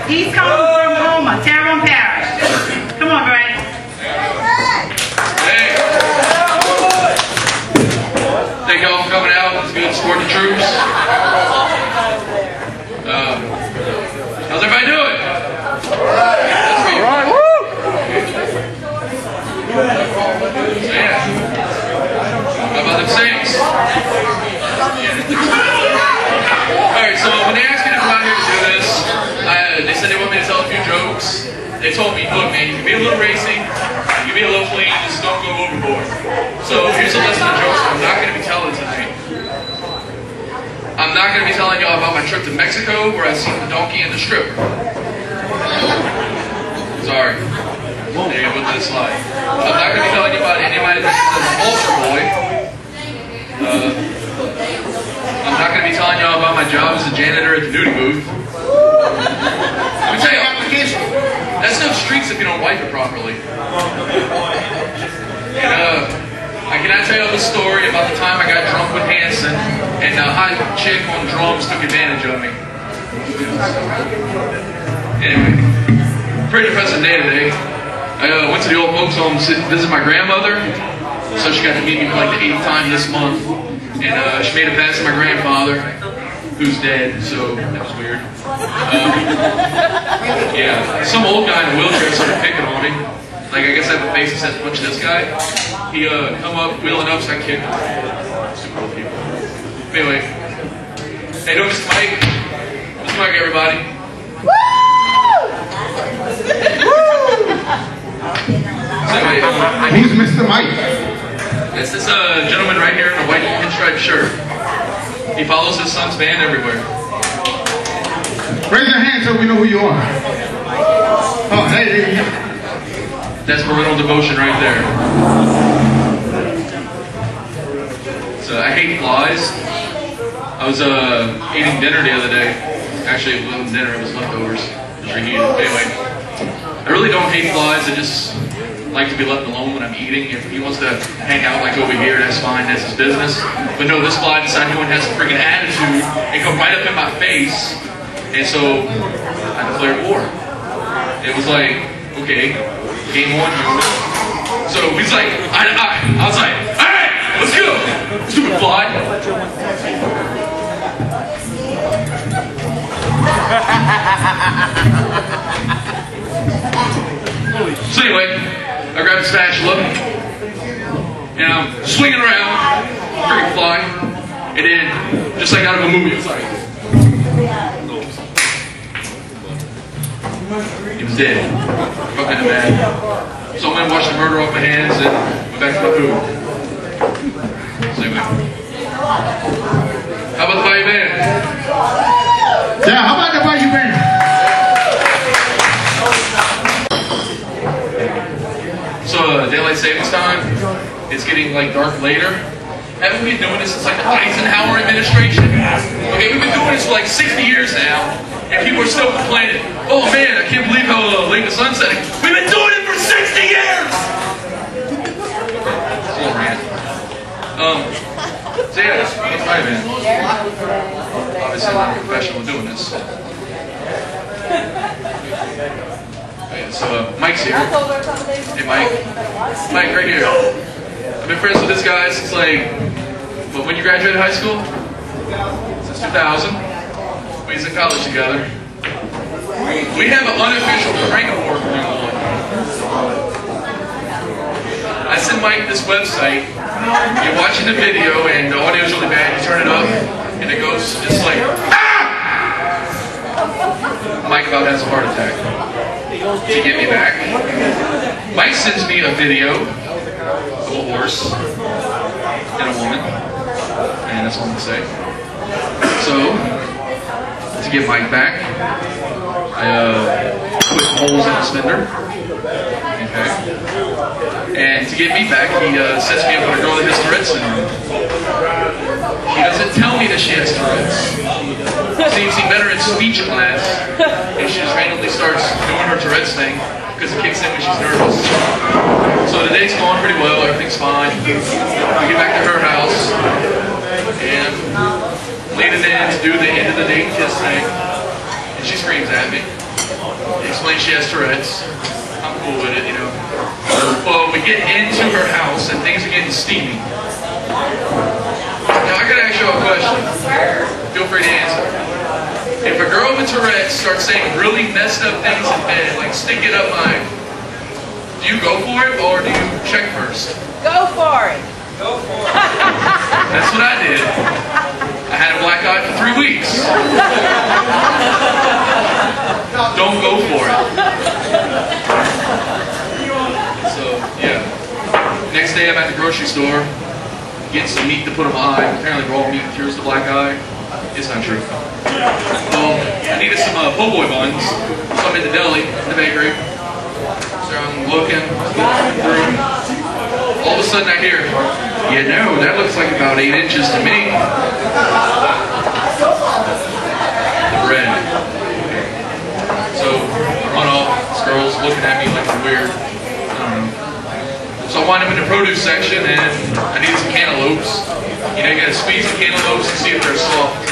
He's coming from Houma, Tyrone Parish. Come on, Bray. Hey. Thank y'all for coming out. It's good to support the troops. How's everybody doing? All right, woo! Yeah. How about them Saints? Alright, so when they asked me to come out here to do this, they said they want me to tell a few jokes. They told me, look man, you can be a little racy, you can be a little clean, just don't go overboard. So here's a list of the jokes I'm not going to be telling tonight. I'm not going to be telling y'all about my trip to Mexico where I seen the donkey and the stripper. Sorry. There you go, put this slide. I'm not going to be telling you about any of my adventures as an altar boy. I'm not going to be telling y'all about my job as a janitor at the nudie booth. Let me tell you, that's no streaks if you don't wipe it properly. And I cannot tell you the story about the time I got drunk with Hanson and the hot chick on drums took advantage of me. Anyway, pretty depressing day today. I went to the old folks home to visit my grandmother, so she got to meet me for like the 8th time this month. And she made a pass to my grandfather, who's dead, so that was weird. Yeah, some old guy in a wheelchair started picking on me. Like, I guess I have a face that says, punch this guy. He come up, wheeling up, so I kicked him. Super old people. Anyway, hey, no, Mr. Mike. Mr. Mike, everybody. So anyway, who's Mr. Mike? It's this gentleman right here in a white pinstripe shirt. He follows his son's band everywhere. Raise your hand so we know who you are. Oh, hey. That's parental devotion right there. So I hate flies. I was eating dinner the other day. Actually, it wasn't dinner, it was leftovers. Just reheated. Anyway, I really don't hate flies. I just like to be left alone when I'm eating. If he wants to hang out like over here, that's fine, that's his business. But no, this fly decided he has a freaking attitude and come right up in my face. And so I declared war. It was like, okay, game on. So he's like, I was like, alright, let's go! Stupid fly. So anyway, I grabbed a spatula, and I'm swinging around, freaking fly, and then, just like out of a movie, it's like, he was dead. Fucking mad. So I'm gonna wash the murder off my hands and go back to my food. So anyway. How about the Bayou Band? Yeah, how about the Bayou Band? So daylight savings time, it's getting like dark later. Haven't we been doing this since like the Eisenhower administration? Okay, we've been doing this for like 60 years now, and people are still complaining. Oh man, I can't believe how late the sun's setting. We've been doing it for 60 years! Still rant. So yeah, that's right, man. Obviously I'm not a professional at doing this. Okay, so Mike's here. Hey Mike. Mike, right here. I've been friends with this guy since like, well, when you graduated high school? Since 2000. We was in college together. We have an unofficial prank war going on. I sent Mike this website. You're watching the video and the audio's really bad. You turn it up and it goes just like, ah! Mike about has a heart attack. To get me back, Mike sends me a video of a horse and a woman, and that's all I'm going to say. So, to get Mike back, I put holes in his fender. Okay. And to get me back, he sets me up with a girl that has Tourette's syndrome. She doesn't tell me that she has Tourette's. Seems better in speech class, and she just randomly starts doing her Tourette's thing because it kicks in when she's nervous. So the day's going pretty well, everything's fine. We get back to her house, and leaning in to do the end of the date kiss thing, and she screams at me. Explains she has Tourette's. I'm cool with it, you know. Well, we get into her house and things are getting steamy. Now I gotta ask you a question. Feel free to answer. If a girl with Tourette's starts saying really messed up things in bed, like stick it up mine, do you go for it or do you check first? Go for it. Go for it. That's what I did. I had a black eye for 3 weeks. Don't go for it. So, yeah. Next day I'm at the grocery store, getting some meat to put on my eye. Apparently raw meat cures the black eye. It's not true. Well, I needed some po' boy buns, so I'm in the deli, in the bakery. So I'm looking through. All of a sudden I hear, yeah, no, that looks like about 8 inches to me. The bread. So I run off, this girl's looking at me like I'm weird. I don't know. So I wind up in the produce section and I needed some cantaloupes. You know, you gotta squeeze the cantaloupes and see if they're soft.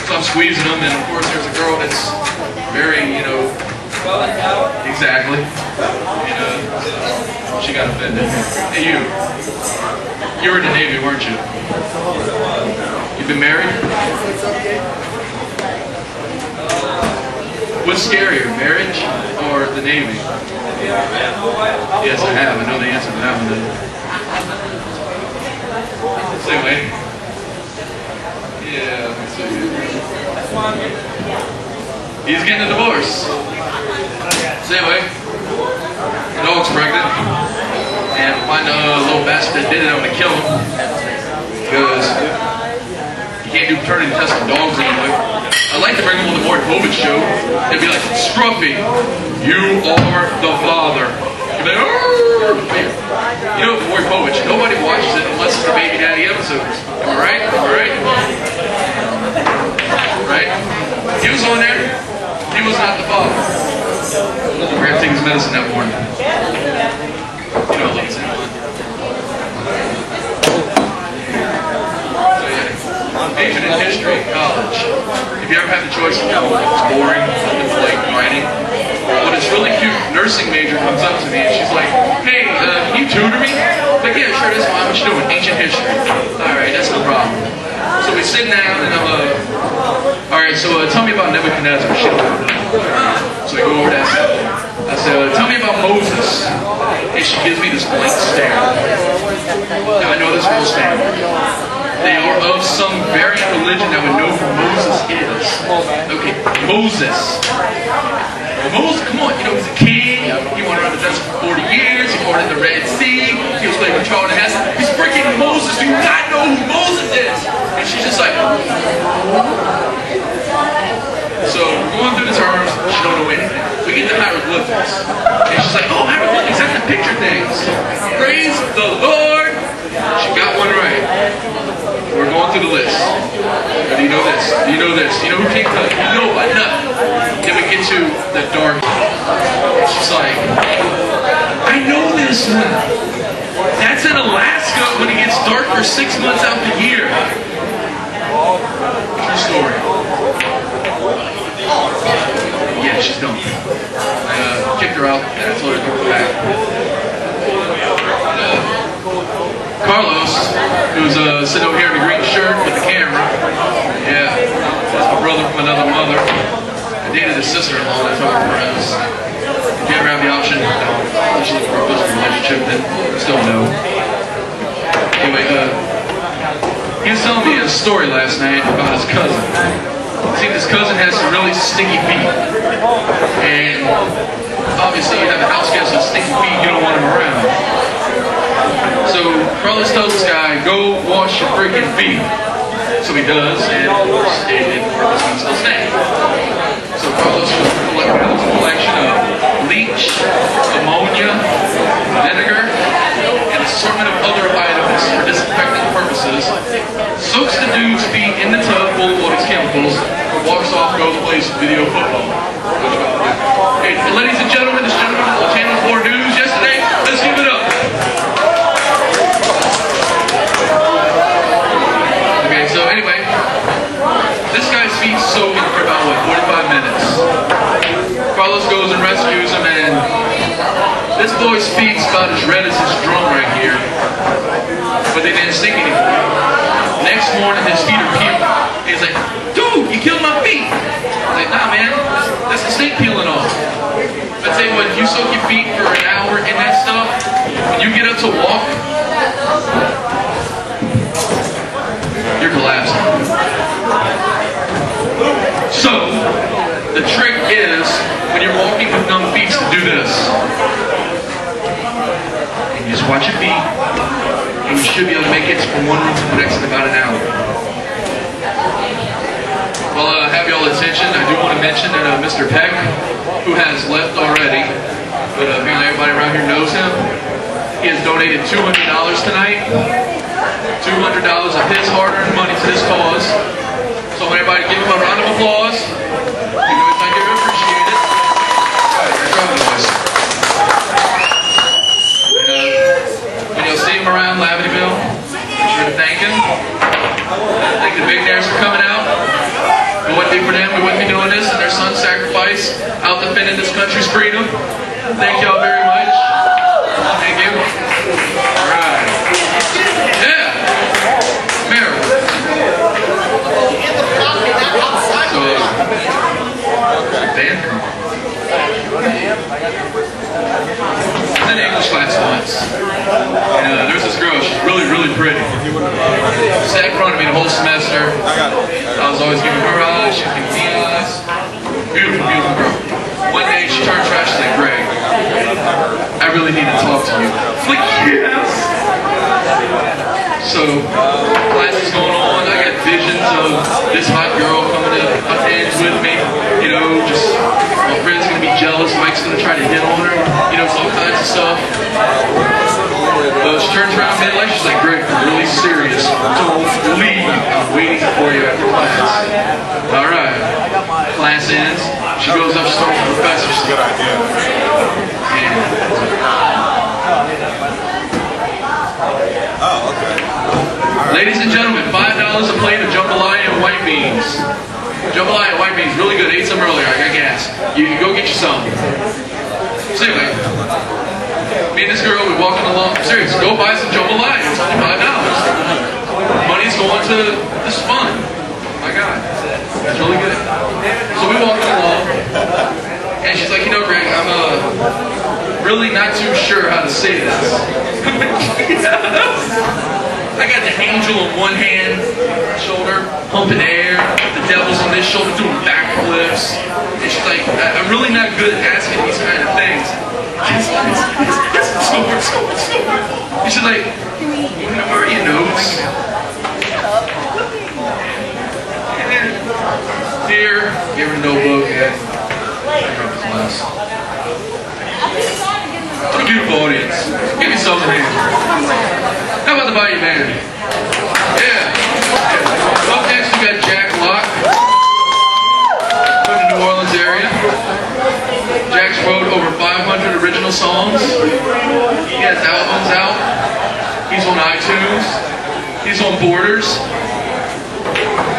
So I'm squeezing them, and of course there's a girl that's very, you know, exactly. And she got offended. Hey, you were in the Navy, weren't you? You've been married? What's scarier, marriage or the Navy? Yes, I have. I know the answer to that one. So anyway. Yeah, let's see. He's getting a divorce. So anyway, the dog's pregnant. And if I find a little bastard that did it, I'm going to kill him. Because you can't do paternity tests on dogs anyway. I'd like to bring him on the Maury Povich show. They'd be like, Scruffy, you are the father. You'd be like, oh! You know, Maury Povich, nobody watches it unless it's the Baby Daddy episodes. Am I right? Am I right? Right? He was on there. He was not the father. We're going to take his medicine that morning. You know, ladies and gentlemen. So yeah, majored in history in college. If you ever have the choice of going, it's boring, it's like writing. But it's really cute. Nursing major comes up to me and she's like, hey, can you tutor me? I'm like, yeah, sure, that's fine. What you doing? Ancient history. Alright, that's no problem. So we sit down and I'm alright, so tell me about Nebuchadnezzar. So I go over that stuff. I said, tell me about Moses. And she gives me this blank stare. Now I know this whole stare. They are of some variant religion that would know who Moses is. Okay, Moses. Moses, come on, you know, he's a king. He went around the desert for 40 years. He parted the Red Sea. He was playing with Charlton Heston. He's freaking Moses. Do you not know who Moses is? And she's just like... So we're going through the terms. She don't know anything. We get to hieroglyphics. And she's like, oh, hieroglyphics, that's the picture things. Praise the Lord. She got one right. We're going through the list. Do you know this? Do you know this? Do you know who King Tut? You know what? Nothing. Then we get to the dark. She's like, I know this one. That's in Alaska when it gets dark for 6 months out the year. True story. Yeah, she's done. I kicked her out and I told her to come back. Carlos, who's sitting over here in the green shirt with the camera. Yeah, that's my brother from another mother. I dated his sister-in-law, that's how we're friends. If you ever have the option, unless you look for a physical relationship, then still no. Anyway, he was telling me a story last night about his cousin. See, this cousin has some really stinky feet. And obviously you have a house guest with stinky feet, you don't want him around. So Carlos tells this guy, go wash your freaking feet. So he does, and Carlos can still stay. So Carlos has a collection of bleach, ammonia, vinegar, and an assortment of other items for disinfecting purposes. Soaks the dude's feet in the tub full of all these chemicals, walks off, goes plays video football. Hey, ladies and gentlemen, this gentleman from Channel 4 News yesterday, let's give it up. Okay, so anyway, this guy's feet soaking for about, what, 45 minutes. Carlos This boy's feet's about as red as his drum right here, but they didn't stink anymore. Next morning, his feet are peeled. He's like, dude, you killed my feet. I'm like, nah, man, that's the stink peeling off. I tell you what, if you soak your feet for an hour in that stuff, when you get up to walk, you're collapsing. So, the trick is, when you're walking with numb feet, to do this. And you just watch your feet, and you should be able to make it from one room to the next in about an hour. Well, I have y'all attention. I do want to mention that Mr. Peck, who has left already, but apparently everybody around here knows him, he has donated $200 tonight. $200 of his hard-earned money to this cause. So I want everybody to give him a round of applause. You know, thank you, appreciate it. When you'll see him around Lavityville, be sure to thank him. Thank the Big Nares for coming out. If it wouldn't be for them, we wouldn't be doing this, and their son's sacrifice out defending this country's freedom. Thank y'all very much. Thank you. All right. Yeah. Mary. So, band. I was in English class once, and there was this girl. She's really, really pretty. She sat in front of me the whole semester. I was always giving her eyes. She'd give me eyes. Beautiful, beautiful girl. One day she turned around. She's like, Greg, I really need to talk to you. I was like, yes. So, class is going on. I got visions of this hot girl coming to dance with me. You know, just my friend's gonna be jealous. Mike's gonna try to hit on her. You know, all kinds of stuff. She turns around midlife. She's like, Greg, I'm really serious. Don't leave. I'm waiting for you after class. All right. Class ends. She goes up, she talks to the professor. She's like, good idea. Oh, okay. Ladies and gentlemen, $5 a plate of jambalaya and white beans. Jambalaya and white beans, really good. I ate some earlier. I got gas. You go get you some. So anyway, me and this girl, we're walking along. Serious, go buy some jambalaya. It's only $5. Money's going to this fund. My God, it's really good. So we're walking along, and she's like, you know, Greg, I'm really not too sure how to say this. I got the angel on one hand, shoulder, pumping air, the devil's on this shoulder doing backflips. And she's like, I'm really not good at asking these kind of things. It's stupid. And she's like, where are your notes? And here, give her a notebook. What a beautiful audience. Give yourself a hand. How about the Bayou Band? Yeah. Up next we got Jack Locke from the New Orleans area. Jack's wrote over 500 original songs. He has albums out. He's on iTunes. He's on Borders.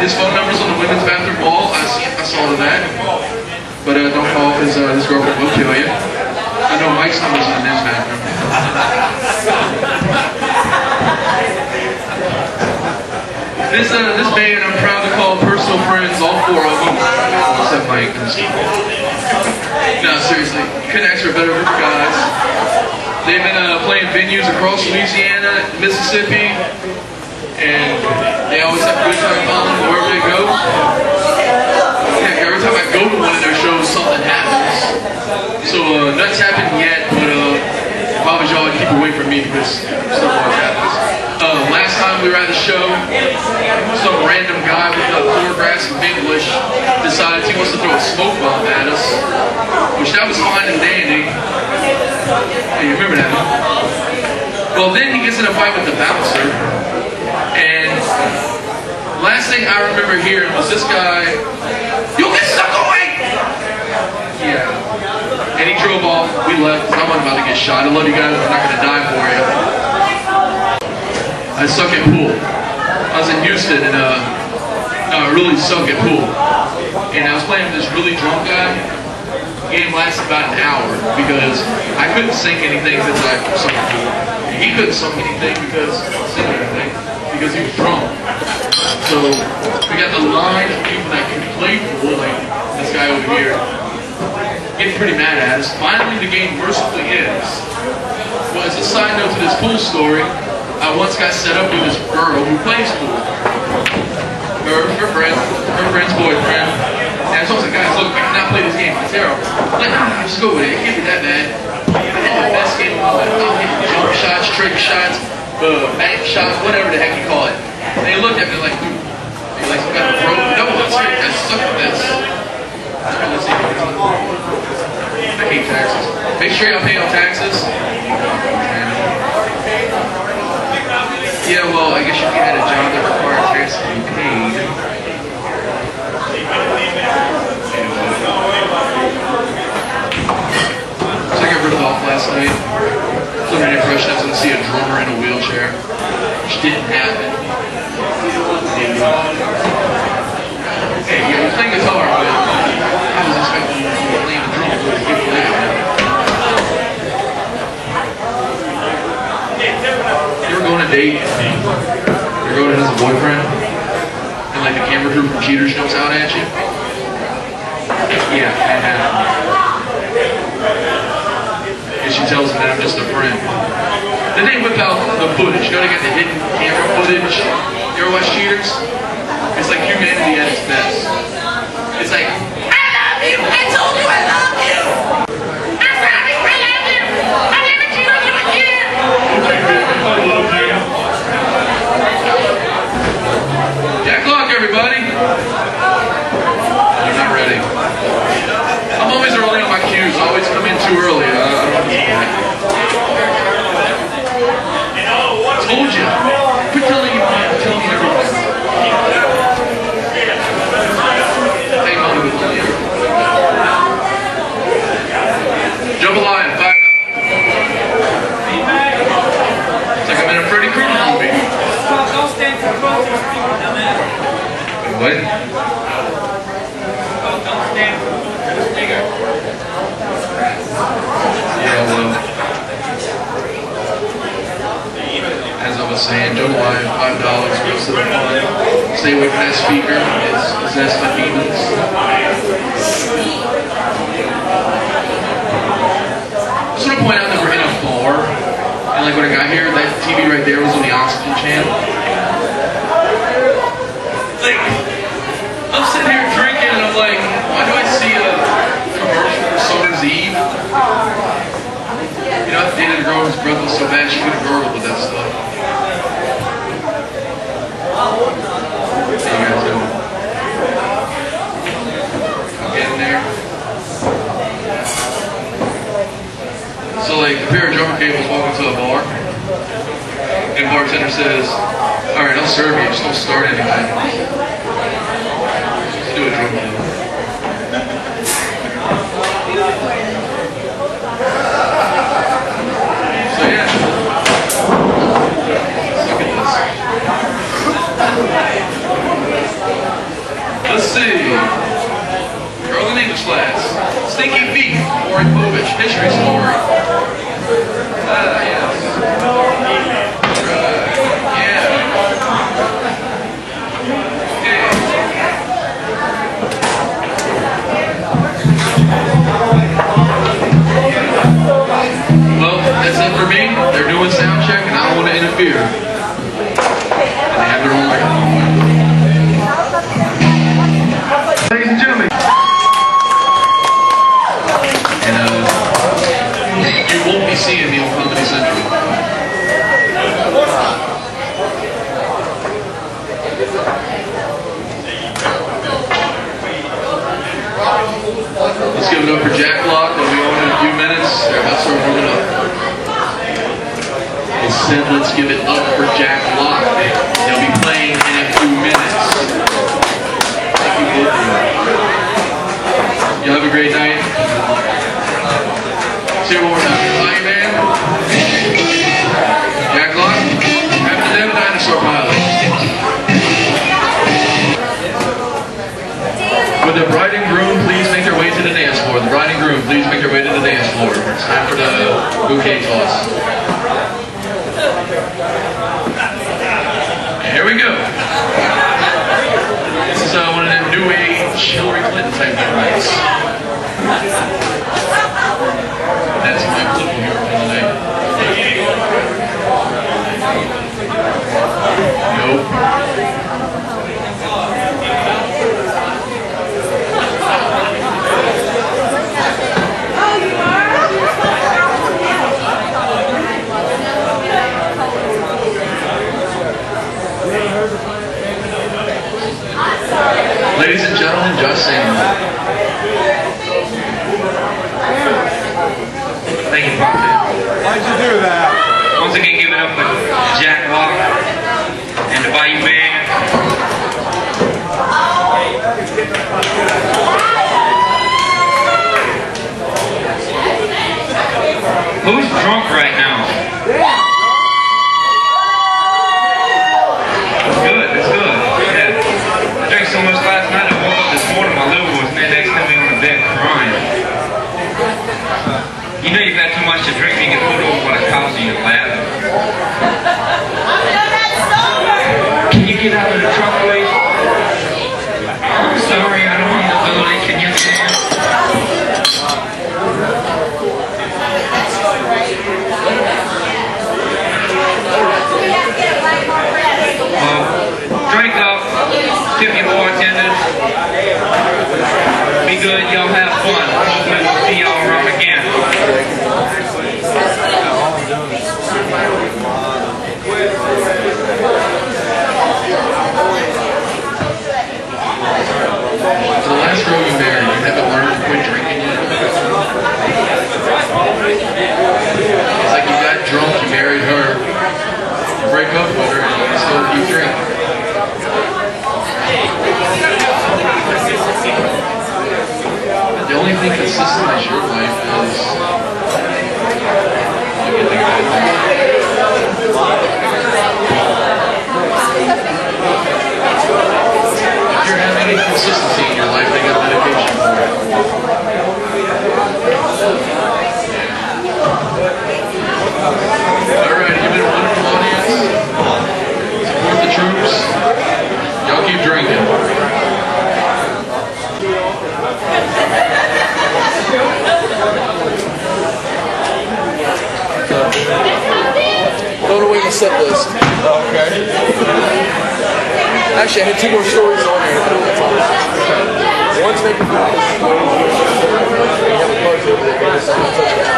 His phone number's on the women's bathroom wall. I saw that. But don't call because this girlfriend will kill you. I know Mike's number's in his bathroom. This band I'm proud to call personal friends, all four of them, except Mike. No, seriously, couldn't ask for a better group of guys. They've been playing venues across Louisiana, Mississippi, and they always have a good time following wherever they go. Yeah, every time I go to one of their shows, something happens. So nothing's happened yet, but if I was y'all, I'd keep away from me because stuff always happens. Last time we were at the show, some random guy with a photograph of English decides he wants to throw a smoke bomb at us, which that was fine and dandy. Hey, you remember that, huh? Well, then he gets in a fight with the bouncer, and last thing I remember hearing was this guy, "You get stuck away!" Yeah. And he drove off. We left. I wasn't about to get shot. I love you guys. I'm not going to die for you. I suck at pool. I was in Houston and I really suck at pool. And I was playing with this really drunk guy. game lasted about an hour because I couldn't sing anything because I sung pool. He couldn't sing anything because he was drunk. So we got the line of people that can play pool, like this guy over here, getting pretty mad at us. Finally, the game mercifully ends. Well, as a side note to this pool story, I once got set up with this girl who plays pool. Her friend's boyfriend. And I told the guys, look, I cannot play this game. It's terrible. I'm like, just go with it. It can't be that bad. I had the best game of my life. I'll hit jump shots, trick shots, bank shots, whatever the heck you call it. And they looked at me like, dude, you're like some kind of broke. No, let's hear it. I suck at this. Let's see. I hate taxes. Make sure y'all pay on taxes. Yeah, well, I guess if you had a job that required taxes to be paid. So I got ripped off last night. Flew an impression I was going to see a drummer in a wheelchair, which didn't happen. Hey, you're playing guitar, but I was expecting you to be playing the drums with a gift later. You ever go on a date, your girl has a boyfriend, and like the camera crew from Cheaters jumps out at you? Yeah, that happened. And she tells him that I'm just a friend. Then they whip out the footage. You know, they got the hidden camera footage. You ever watch Cheaters? It's like humanity at its best. It's like, I love you! I told you I love you! I'm sorry, I love you! I never cheat on you again! Jack Lock, everybody! They're not ready. I'm always early on my cues. I always come in too early. I don't know. Told you. Quit telling me everything. Hey, Mom. Jambalaya, 5. It's like I'm in a Freddy Krueger movie. Don't stand too close to the speaker, dumbass. What? Don't stand too close to the speaker. Yeah, well. As I was saying, Jambalaya, $5 goes to the fun. Stay away from that speaker. It's possessed by demons. I just want to point out that we're in a bar. And like when I got here, that TV right there was on the Oxygen channel. Like, I'm sitting here drinking and I'm like, why do I see a commercial for Summer's Eve? You know, I dated a girl whose breath was so bad she could have gurgled with that stuff. How you guys doing? I'm getting there. So like, a pair of drummer cables walking to a bar, and bartender says, alright, I'll serve you, just don't start anything. Just do a drum cable. So yeah. Look at this. Let's see. Girl in English class. Stinky Feet. Maury Povich. History story. Yes. Yeah. Okay. Well, that's it for me. They're doing sound check and I don't want to interfere. And they have their own microphone. Ladies and gentlemen. And you won't be seeing me on Comedy Central. Let's give it up for Jack Lock. They'll be on in a few minutes. They're about to start warming up. They said let's give it up for Jack Lock. They'll be playing in a few minutes. Thank you both of you. You have a great night. See you one more time. Bye, man. Jack Lock. After them, Dinosaur Pilot. Would the bride and groom please make their way to the dance floor. The bride and groom, please make your way to the dance floor. It's time for the bouquet toss. And here we go. This is one of them new age Hillary Clinton type devices. That's my political hero for the night. Nope. Ladies and gentlemen, Josh Samuel. Thank you, Pop. Why'd you do that? Once again, give it up for Jack Walk and the Bayou Band. Who's drunk right now? That's good, that's good. Yeah. I drank so much last night, I woke up this morning, my liver was next to me on the bed crying. You know you've had too much to drink, you get put over by the couch in your lap. Can you get out of the truck, please? I'm sorry, I don't want the ability. Can you stand? Drink up, tip your bartenders. Be good, y'all have fun. Hopefully we'll see y'all around again. For the last girl you married, you haven't learned to quit drinking yet? It's like you got drunk, you married her, you break up with her, and you still keep drinking. The only thing consistent is your life is you can think about it. If you're having any consistency in your life, they got medication for it. Alright, you've been a wonderful audience. Support the troops. Y'all keep drinking. Throw away my set list. Okay. Actually, I had two more stories on here. One's making food. We have a party over there, but it's not touching it.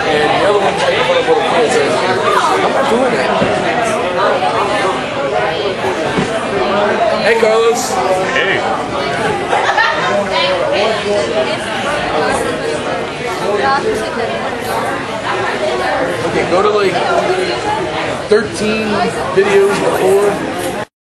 And the other one's making fun of little kids. I'm not doing that. Hey, Carlos. Hey. Okay, go to like 13 videos before.